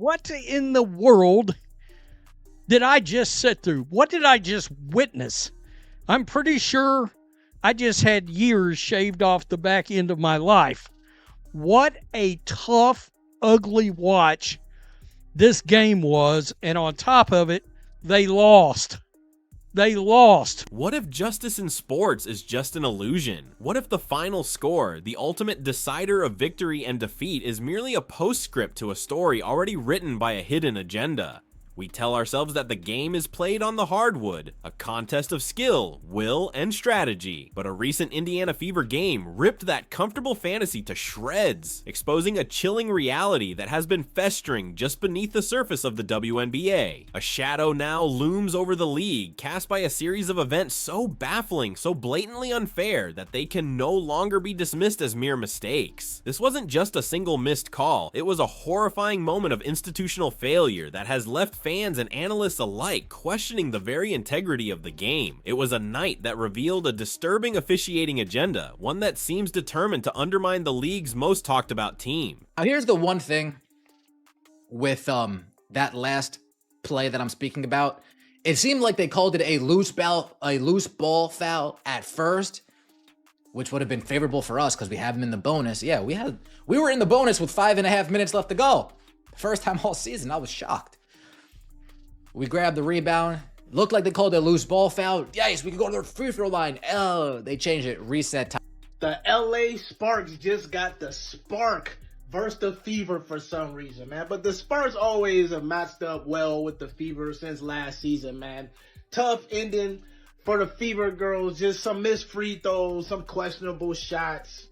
what in the world did I just sit through? What did I just witness? I'm pretty sure I just had years shaved off the back end of my life. What a tough, ugly watch this game was, and on top of it, they lost. They lost. What if justice in sports is just an illusion? What if the final score, the ultimate decider of victory and defeat, is merely a postscript to a story already written by a hidden agenda? We tell ourselves that the game is played on the hardwood, a contest of skill, will, and strategy. But a recent Indiana Fever game ripped that comfortable fantasy to shreds, exposing a chilling reality that has been festering just beneath the surface of the WNBA. A shadow now looms over the league, cast by a series of events so baffling, so blatantly unfair, that they can no longer be dismissed as mere mistakes. This wasn't just a single missed call, it was a horrifying moment of institutional failure that has left fans and analysts alike questioning the very integrity of the game. It was a night that revealed a disturbing officiating agenda, one that seems determined to undermine the league's most talked about team. Now here's the one thing with that last play that I'm speaking about. It seemed like they called it a loose ball foul at first, which would have been favorable for us because we have them in the bonus. Yeah, we were in the bonus with 5.5 minutes left to go. First time all season. I was shocked. We grabbed the rebound. Looked like they called it a loose ball foul. Yes, we can go to the free throw line. Oh, they changed it. Reset time. The LA Sparks just got the spark versus the Fever for some reason, man. But the Sparks always have matched up well with the Fever since last season, man. Tough ending for the Fever girls. Just some missed free throws, some questionable shots.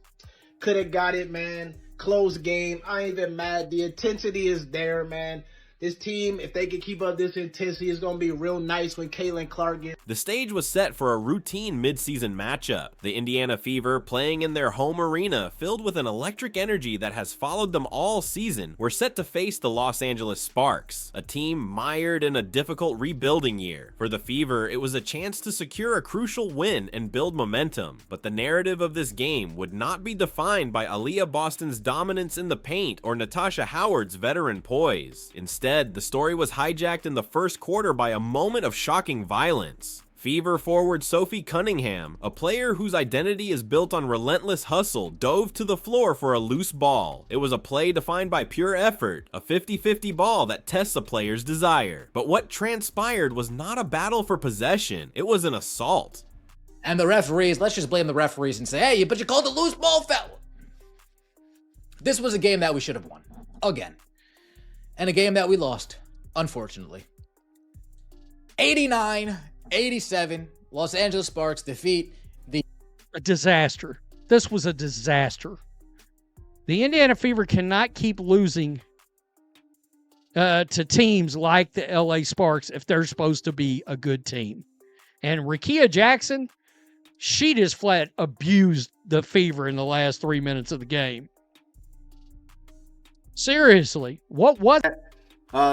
Could have got it, man. Close game. I ain't even mad. The intensity is there, man. This team, if they can keep up this intensity, is going to be real nice when Caitlin Clark gets. The stage was set for a routine mid-season matchup. The Indiana Fever, playing in their home arena, filled with an electric energy that has followed them all season, were set to face the Los Angeles Sparks, a team mired in a difficult rebuilding year. For the Fever, it was a chance to secure a crucial win and build momentum, but the narrative of this game would not be defined by Aaliyah Boston's dominance in the paint or Natasha Howard's veteran poise. Instead, the story was hijacked in the first quarter by a moment of shocking violence. Fever forward Sophie Cunningham, a player whose identity is built on relentless hustle, dove to the floor for a loose ball. It was a play defined by pure effort, a 50-50 ball that tests a player's desire. But what transpired was not a battle for possession, it was an assault. And the referees, let's just blame the referees and say, hey, but you called a loose ball foul. This was a game that we should have won. Again. And a game that we lost, unfortunately. 89-87, Los Angeles Sparks defeat the... A disaster. This was a disaster. The Indiana Fever cannot keep losing to teams like the LA Sparks if they're supposed to be a good team. And Rickea Jackson, she just flat abused the Fever in the last 3 minutes of the game. Seriously, what was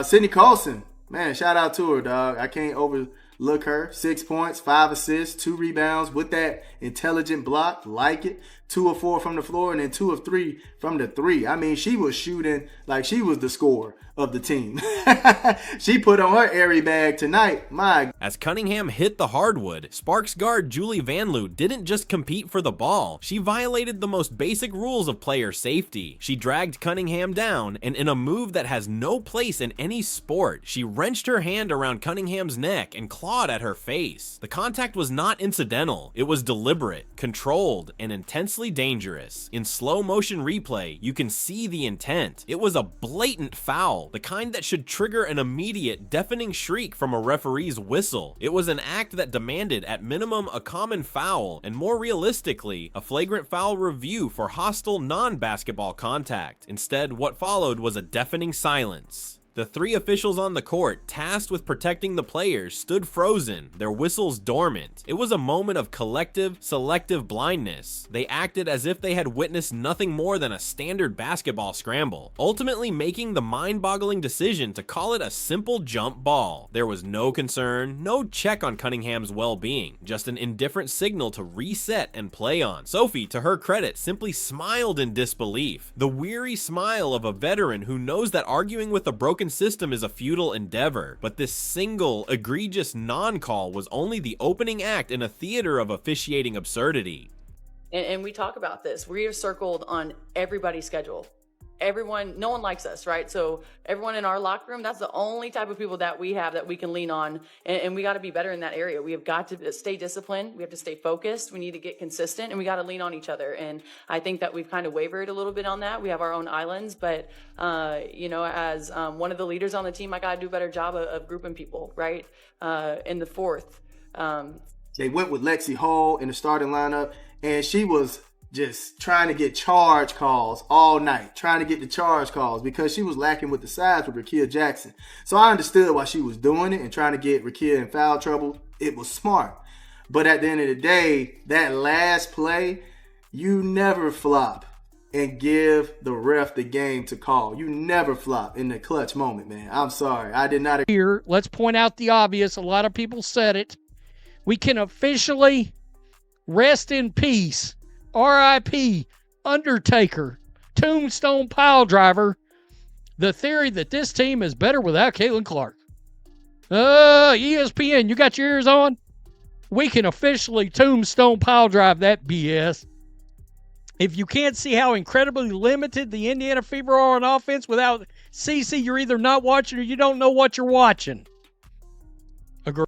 Cydney Coulson, man, shout out to her, dog. I can't overlook her. 6 points, 5 assists, 2 rebounds with that intelligent block, like it. 2 of 4 from the floor and then 2 of 3 from the three. I mean, she was shooting like she was the scorer of the team. She put on her airy bag tonight. As Cunningham hit the hardwood, Sparks guard Julie Vanloo didn't just compete for the ball, she violated the most basic rules of player safety. She dragged Cunningham down, and in a move that has no place in any sport, she wrenched her hand around Cunningham's neck and clawed at her face. The contact was not incidental, it was deliberate, controlled, and intensely dangerous. In slow motion replay, you can see the intent. It was a blatant foul, the kind that should trigger an immediate, deafening shriek from a referee's whistle. It was an act that demanded, at minimum, a common foul, and more realistically, a flagrant foul review for hostile non-basketball contact. Instead, what followed was a deafening silence. The 3 officials on the court, tasked with protecting the players, stood frozen, their whistles dormant. It was a moment of collective, selective blindness. They acted as if they had witnessed nothing more than a standard basketball scramble, ultimately making the mind-boggling decision to call it a simple jump ball. There was no concern, no check on Cunningham's well-being, just an indifferent signal to reset and play on. Sophie, to her credit, simply smiled in disbelief, the weary smile of a veteran who knows that arguing with a broken system is a futile endeavor, but this single, egregious non-call was only the opening act in a theater of officiating absurdity. And we talk about this. We are circled on everybody's schedule. Everyone, no one likes us, right? So everyone in our locker room, that's the only type of people that we have that we can lean on. And we got to be better in that area. We have got to stay disciplined. We have to stay focused. We need to get consistent, and we got to lean on each other. And I think that we've kind of wavered a little bit on that. We have our own islands, but, as one of the leaders on the team, I got to do a better job of grouping people, right? In the fourth. They went with Lexi Hall in the starting lineup, and she was just trying to get charge calls all night, trying to get the charge calls because she was lacking with the size with Rakia Jackson. So I understood why she was doing it and trying to get Rakia in foul trouble. It was smart. But at the end of the day, that last play, you never flop and give the ref the game to call. You never flop in the clutch moment, man. I'm sorry. I did not. Here, let's point out the obvious. A lot of people said it. We can officially rest in peace. R.I.P. Undertaker, Tombstone Piledriver, the theory that this team is better without Caitlin Clark. ESPN, you got your ears on? We can officially Tombstone Piledrive that BS. If you can't see how incredibly limited the Indiana Fever are on offense without CC, you're either not watching or you don't know what you're watching.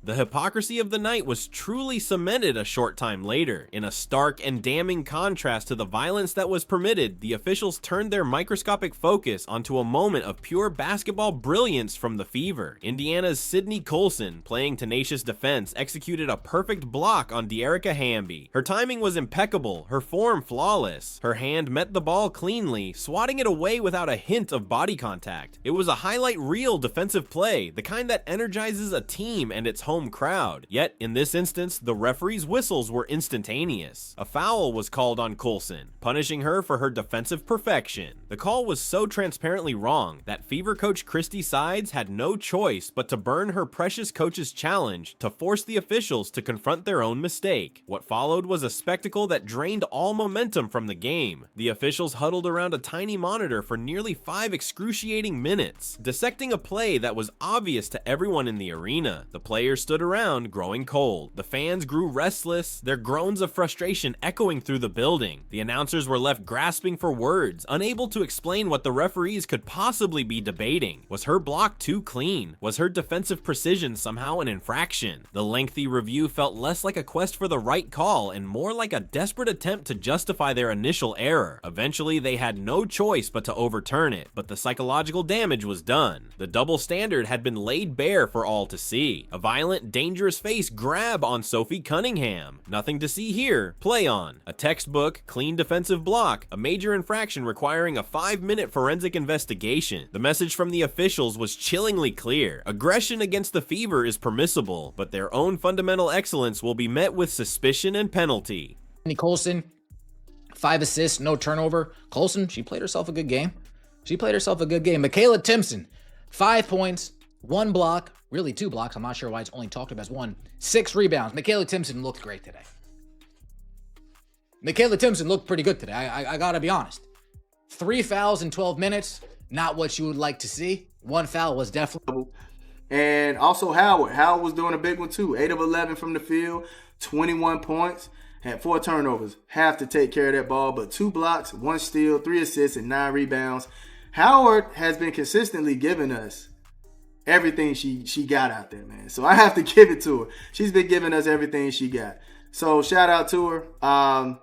The hypocrisy of the night was truly cemented a short time later. In a stark and damning contrast to the violence that was permitted, the officials turned their microscopic focus onto a moment of pure basketball brilliance from the Fever. Indiana's Cydney Coulson, playing tenacious defense, executed a perfect block on Dearica Hamby. Her timing was impeccable, her form flawless. Her hand met the ball cleanly, swatting it away without a hint of body contact. It was a highlight reel defensive play, the kind that energizes a team and its home crowd. Yet, in this instance, the referee's whistles were instantaneous. A foul was called on Coulson, punishing her for her defensive perfection. The call was so transparently wrong that Fever coach Christy Sides had no choice but to burn her precious coach's challenge to force the officials to confront their own mistake. What followed was a spectacle that drained all momentum from the game. The officials huddled around a tiny monitor for nearly 5 excruciating minutes, dissecting a play that was obvious to everyone in the arena. The players stood around, growing cold. The fans grew restless, their groans of frustration echoing through the building. The announcers were left grasping for words, unable to explain what the referees could possibly be debating. Was her block too clean? Was her defensive precision somehow an infraction? The lengthy review felt less like a quest for the right call and more like a desperate attempt to justify their initial error. Eventually, they had no choice but to overturn it, but the psychological damage was done. The double standard had been laid bare for all to see. A violent, dangerous face grab on Sophie Cunningham. Nothing to see here. Play on. A textbook, clean defensive block. A major infraction requiring a 5-minute forensic investigation. The message from the officials was chillingly clear. Aggression against the Fever is permissible, but their own fundamental excellence will be met with suspicion and penalty. Cydney Coulson, 5 assists, no turnover. Coulson, she played herself a good game. Michaela Timpson, 5 points, 1 block. Really 2 blocks. I'm not sure why it's only talked about as 1. 6 rebounds. Michaela Timpson looked great today. Michaela Timpson looked pretty good today. I gotta be honest. 3 fouls in 12 minutes. Not what you would like to see. 1 foul was definitely. And also Howard. Howard was doing a big one too. 8 of 11 from the field. 21 points. Had 4 turnovers. Have to take care of that ball. But 2 blocks, 1 steal, 3 assists, and 9 rebounds. Howard has been consistently giving us everything she got out there, man. So I have to give it to her. She's been giving us everything she got. So shout out to her.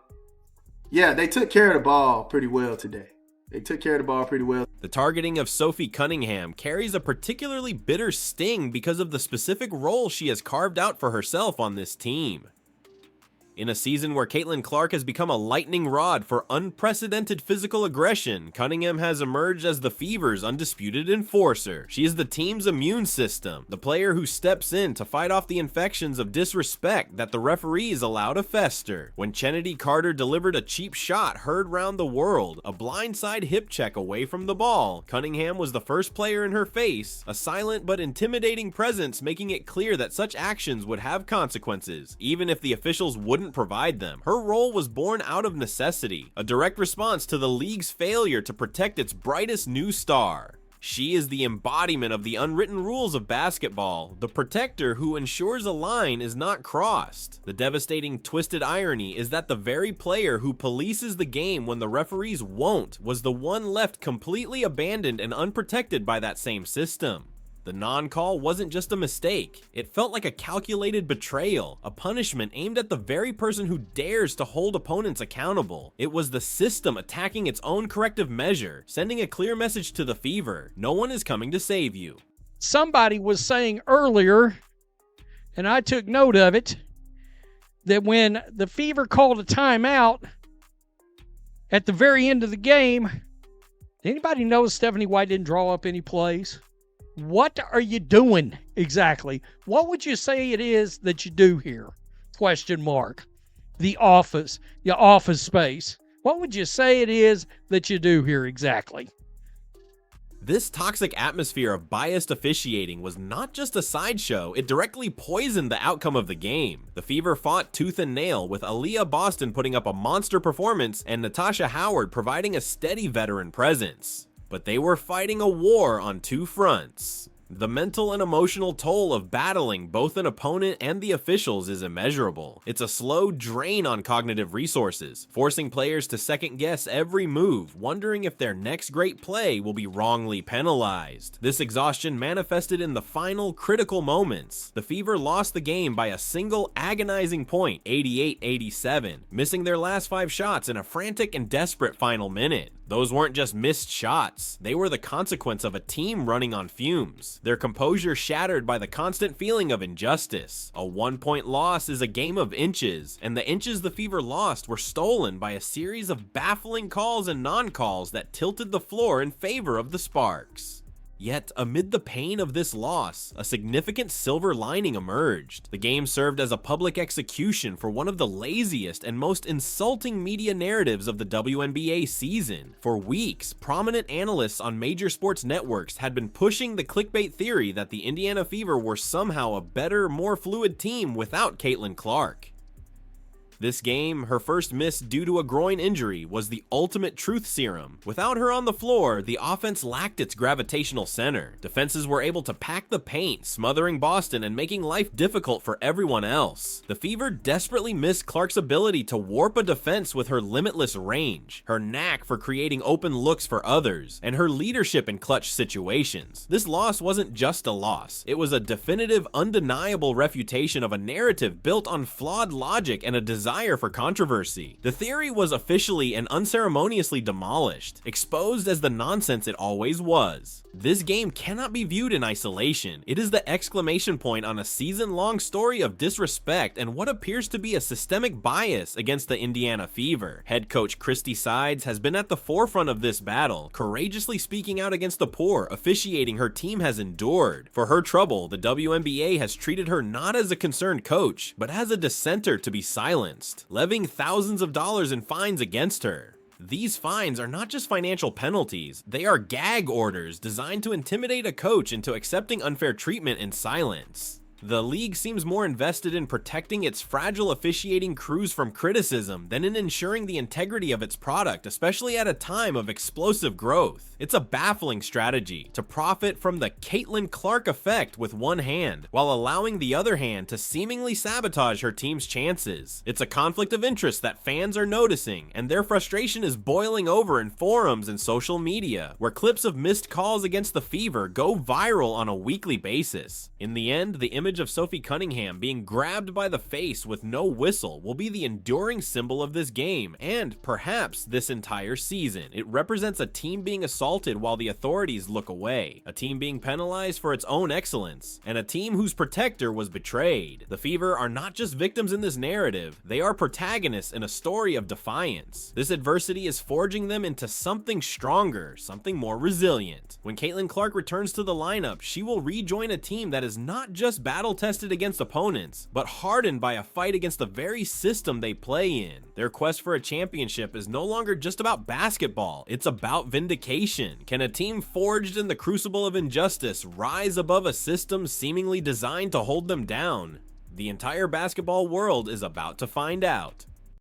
Yeah, they took care of the ball pretty well today. The targeting of Sophie Cunningham carries a particularly bitter sting because of the specific role she has carved out for herself on this team. In a season where Caitlin Clark has become a lightning rod for unprecedented physical aggression, Cunningham has emerged as the Fever's undisputed enforcer. She is the team's immune system, the player who steps in to fight off the infections of disrespect that the referees allow to fester. When Cydney Carter delivered a cheap shot heard round the world, a blindside hip check away from the ball, Cunningham was the first player in her face, a silent but intimidating presence making it clear that such actions would have consequences, even if the officials wouldn't provide them. Her role was born out of necessity, a direct response to the league's failure to protect its brightest new star. She is the embodiment of the unwritten rules of basketball, the protector who ensures a line is not crossed. The devastating twisted irony is that the very player who polices the game when the referees won't was the one left completely abandoned and unprotected by that same system. The non-call wasn't just a mistake, it felt like a calculated betrayal, a punishment aimed at the very person who dares to hold opponents accountable. It was the system attacking its own corrective measure, sending a clear message to the Fever: no one is coming to save you. Somebody was saying earlier, and I took note of it, that when the Fever called a timeout at the very end of the game, anybody know Stephanie White didn't draw up any plays? What are you doing exactly? What would you say it is that you do here? Question mark. The office, your office space. What would you say it is that you do here exactly? This toxic atmosphere of biased officiating was not just a sideshow, it directly poisoned the outcome of the game. The Fever fought tooth and nail, with Aaliyah Boston putting up a monster performance and Natasha Howard providing a steady veteran presence. But they were fighting a war on two fronts. The mental and emotional toll of battling both an opponent and the officials is immeasurable. It's a slow drain on cognitive resources, forcing players to second-guess every move, wondering if their next great play will be wrongly penalized. This exhaustion manifested in the final critical moments. The Fever lost the game by a single agonizing point, 88-87, missing their last 5 shots in a frantic and desperate final minute. Those weren't just missed shots, they were the consequence of a team running on fumes, their composure shattered by the constant feeling of injustice. A 1-point loss is a game of inches, and the inches the Fever lost were stolen by a series of baffling calls and non-calls that tilted the floor in favor of the Sparks. Yet, amid the pain of this loss, a significant silver lining emerged. The game served as a public execution for one of the laziest and most insulting media narratives of the WNBA season. For weeks, prominent analysts on major sports networks had been pushing the clickbait theory that the Indiana Fever were somehow a better, more fluid team without Caitlin Clark. This game, her first miss due to a groin injury, was the ultimate truth serum. Without her on the floor, the offense lacked its gravitational center. Defenses were able to pack the paint, smothering Boston and making life difficult for everyone else. The Fever desperately missed Clark's ability to warp a defense with her limitless range, her knack for creating open looks for others, and her leadership in clutch situations. This loss wasn't just a loss. It was a definitive, undeniable refutation of a narrative built on flawed logic and a desire for controversy. The theory was officially and unceremoniously demolished, exposed as the nonsense it always was. This game cannot be viewed in isolation. It is the exclamation point on a season-long story of disrespect and what appears to be a systemic bias against the Indiana Fever. Head coach Christy Cydney has been at the forefront of this battle, courageously speaking out against the poor officiating her team has endured. For her trouble, the WNBA has treated her not as a concerned coach, but as a dissenter to be silenced, levying thousands of dollars in fines against her. These fines are not just financial penalties, they are gag orders designed to intimidate a coach into accepting unfair treatment in silence. The league seems more invested in protecting its fragile officiating crews from criticism than in ensuring the integrity of its product, especially at a time of explosive growth. It's a baffling strategy to profit from the Caitlin Clark effect with one hand, while allowing the other hand to seemingly sabotage her team's chances. It's a conflict of interest that fans are noticing, and their frustration is boiling over in forums and social media, where clips of missed calls against the Fever go viral on a weekly basis. In the end, the image of Sophie Cunningham being grabbed by the face with no whistle will be the enduring symbol of this game, and perhaps this entire season. It represents a team being assaulted while the authorities look away, a team being penalized for its own excellence, and a team whose protector was betrayed. The Fever are not just victims in this narrative, they are protagonists in a story of defiance. This adversity is forging them into something stronger, something more resilient. When Caitlin Clark returns to the lineup, she will rejoin a team that is not just battle-tested against opponents, but hardened by a fight against the very system they play in. Their quest for a championship is no longer just about basketball, it's about vindication. Can a team forged in the crucible of injustice rise above a system seemingly designed to hold them down? The entire basketball world is about to find out.